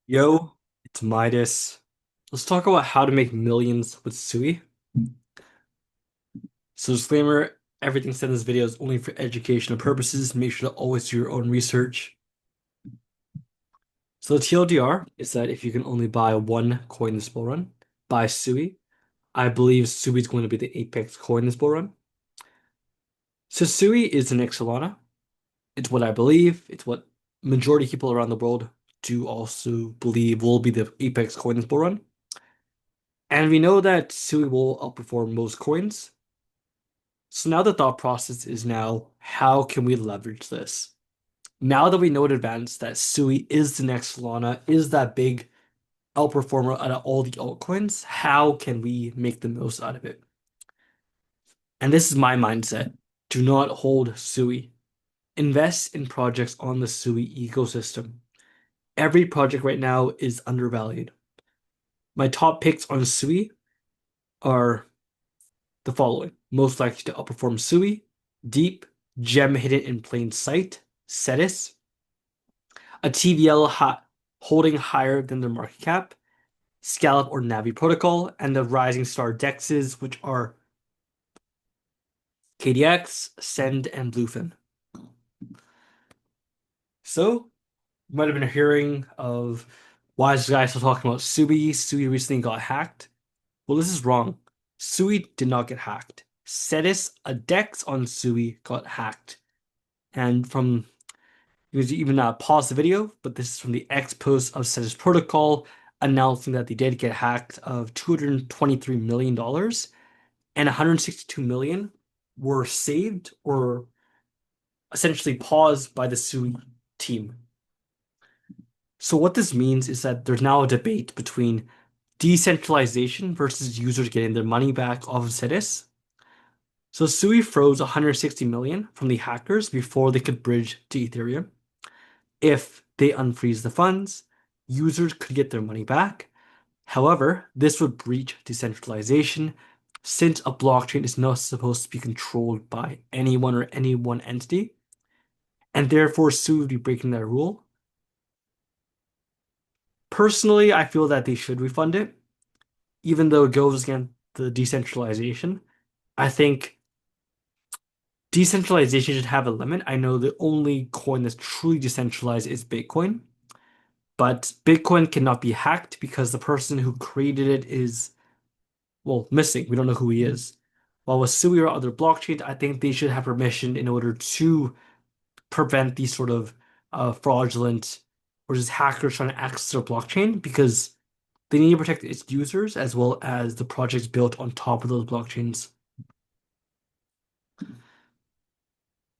Yo, it's Midas. Let's talk about how to make millions with Sui. So disclaimer, everything said in this video is only for educational purposes. Make sure to always do your own research. So the TLDR is that if you can only buy one coin this bull run, buy Sui. I believe Sui is going to be the apex coin this bull run. So Sui is the next Solana. It's what I believe. It's what majority of people around the world do also believe will be the apex coin this bull run. And we know that Sui will outperform most coins. So now the thought process is now, how can we leverage this? Now that we know in advance that Sui is the next Solana, is that big outperformer out of all the altcoins, how can we make the most out of it? And this is my mindset. Do not hold Sui. Invest in projects on the Sui ecosystem. Every project right now is undervalued. My top picks on Sui are the following: most likely to outperform Sui, Deep, Gem hidden in plain sight, Cetus, a TVL holding higher than their market cap, Scallop or Navi Protocol, and the Rising Star dexes, which are KDX, Send, and Bluefin. So, you might have been hearing of why is this guy still talking about Sui? Sui recently got hacked. Well, this is wrong. Sui did not get hacked. Cetus, a dex on Sui, got hacked. And from You can even pause the video, but this is from the X post of Cetus Protocol announcing that they did get hacked of $223 million and 162 million were saved or essentially paused by the Sui team. So what this means is that there's now a debate between decentralization versus users getting their money back off of Cetus. So Sui froze 160 million from the hackers before they could bridge to Ethereum. If they unfreeze the funds, users could get their money back. However, this would breach decentralization since a blockchain is not supposed to be controlled by anyone or any one entity, and therefore Sui would be breaking that rule. Personally, I feel that they should refund it, even though it goes against the decentralization. I think decentralization should have a limit. I know the only coin that's truly decentralized is Bitcoin. But Bitcoin cannot be hacked because the person who created it is, well, missing. We don't know who he is. While with Sui or other blockchains, I think they should have permission in order to prevent these sort of fraudulent or just hackers trying to access their blockchain because they need to protect its users as well as the projects built on top of those blockchains.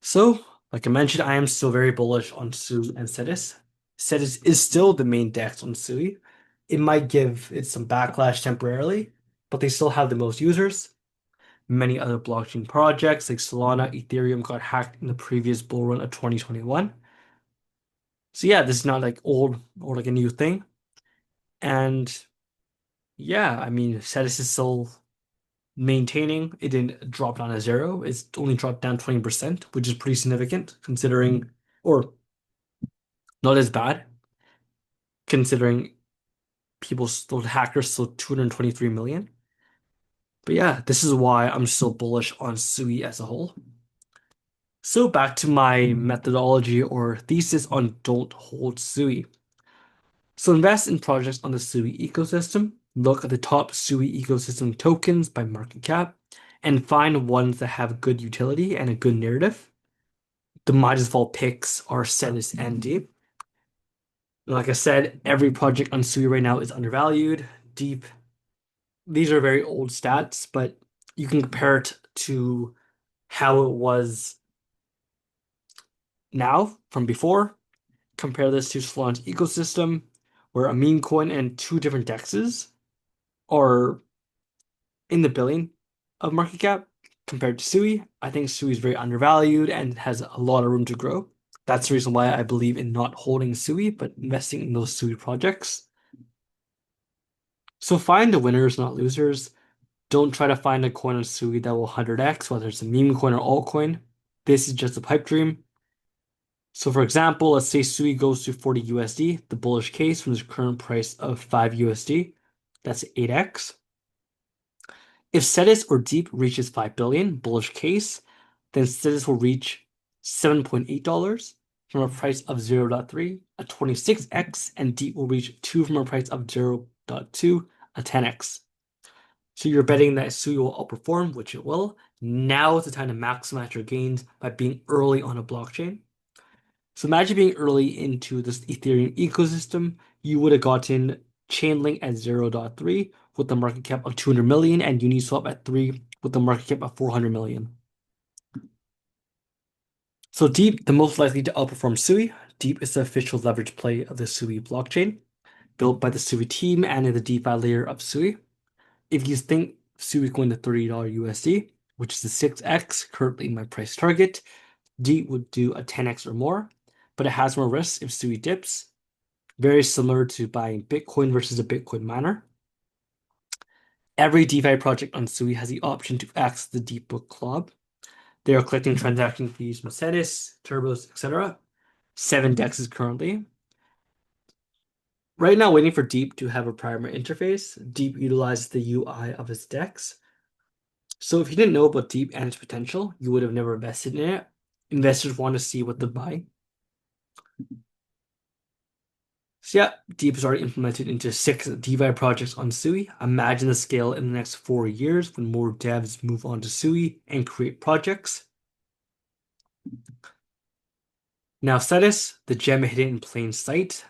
So, like I mentioned, I am still very bullish on Sui and Cetus. Cetus is still the main DEX on Sui. It might give it some backlash temporarily, but they still have the most users. Many other blockchain projects like Solana, Ethereum got hacked in the previous bull run of 2021. So yeah, this is not like old or like a new thing. And yeah, I mean, Cetus is still maintaining. It didn't drop down to zero. It's only dropped down 20%, which is pretty significant considering, or not as bad considering people still hackers still 223 million. But yeah, this is why I'm still bullish on Sui as a whole. So back to my methodology or thesis on don't hold Sui. So invest in projects on the Sui ecosystem. Look at the top Sui ecosystem tokens by market cap and find ones that have good utility and a good narrative. The my default picks are Cetus and Deep. Like I said, every project on Sui right now is undervalued. Deep, these are very old stats, but you can compare it to how it was now from before. Compare this to Solana's ecosystem, where a meme coin and two different dexes are in the billion of market cap compared to Sui. I think Sui is very undervalued and has a lot of room to grow. That's the reason why I believe in not holding Sui, but investing in those Sui projects. So find the winners, not losers. Don't try to find a coin on Sui that will 100x, whether it's a meme coin or altcoin. This is just a pipe dream. So for example, let's say SUI goes to 40 USD, the bullish case from the current price of 5 USD, that's 8x. If SETIS or DEEP reaches 5 billion, bullish case, then SETIS will reach $7.8 from a price of 0.3, a 26x, and DEEP will reach 2 from a price of 0.2, a 10x. So you're betting that SUI will outperform, which it will. Now is the time to maximize your gains by being early on a blockchain. So imagine being early into this Ethereum ecosystem. You would have gotten Chainlink at 0.3 with the market cap of 200 million and Uniswap at 3 with the market cap of 400 million. So Deep, the most likely to outperform SUI. Deep is the official leverage play of the SUI blockchain, built by the SUI team and in the DeFi layer of SUI. If you think SUI is going to $30 USD, which is the 6x currently my price target, Deep would do a 10x or more, but it has more risks if SUI dips. Very similar to buying Bitcoin versus a Bitcoin miner. Every DeFi project on SUI has the option to access the Deep Book Club. They are collecting transaction fees from Cetus, Turbos, etc. 7 dexes currently. Right now, waiting for Deep to have a primary interface. Deep utilizes the UI of its DEX. So if you didn't know about Deep and its potential, you would have never invested in it. Investors want to see what they're buying. So yeah, Deep is already implemented into 6 DeFi projects on SUI. Imagine the scale in the next 4 years when more devs move on to SUI and create projects. Now Cetus, the gem hidden in plain sight.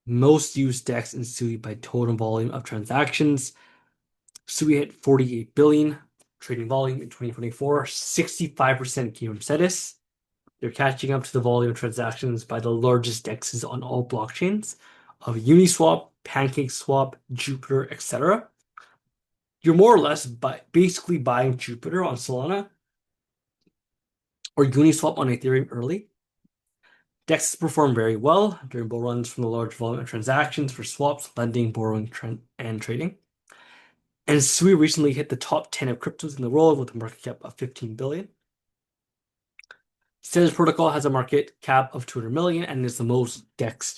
Most used DEX in SUI by total volume of transactions. SUI hit 48 billion trading volume in 2024. 65% came from Cetus. They're catching up to the volume of transactions by the largest DEXs on all blockchains of Uniswap, PancakeSwap, Jupiter, etc. You're more or less basically buying Jupiter on Solana or Uniswap on Ethereum early. DEXs perform very well during bull runs from the large volume of transactions for swaps, lending, borrowing, and trading. And SUI recently hit the top 10 of cryptos in the world with a market cap of 15 billion. Cetus protocol has a market cap of 200 million and is the most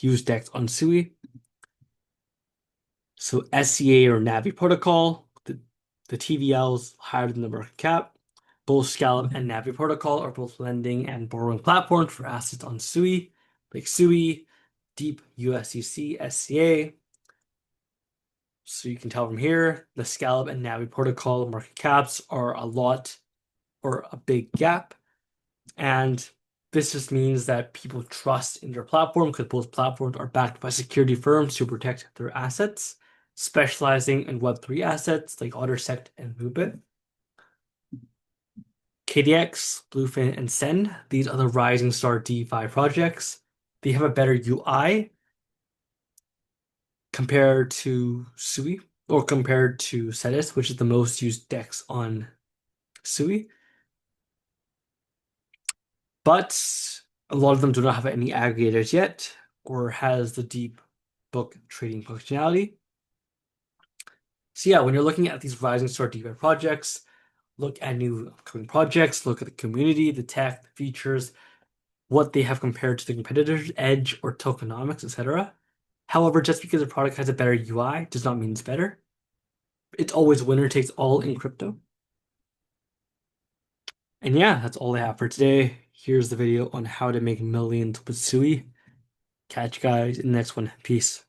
used DEX on SUI. So SCA or Navi protocol, the TVLs higher than the market cap. Both Scallop and Navi protocol are both lending and borrowing platforms for assets on SUI, like SUI, Deep, USDC, SCA. So you can tell from here, the Scallop and Navi protocol market caps are a big gap. And this just means that people trust in their platform because both platforms are backed by security firms to protect their assets, specializing in Web3 assets like OtterSect and Moobit. KDX, Bluefin, and Send, these are the rising star DeFi projects. They have a better UI compared to SUI or compared to Cetus, which is the most used DEX on SUI. But a lot of them do not have any aggregators yet or has the deep book trading functionality. So yeah, when you're looking at these rising star DeFi projects, look at new upcoming projects, look at the community, the tech, the features, what they have compared to the competitors, Edge or tokenomics, etc. However, just because a product has a better UI does not mean it's better. It's always winner takes all in crypto. And yeah, that's all I have for today. Here's the video on how to make millions with SUI. Catch you guys in the next one. Peace.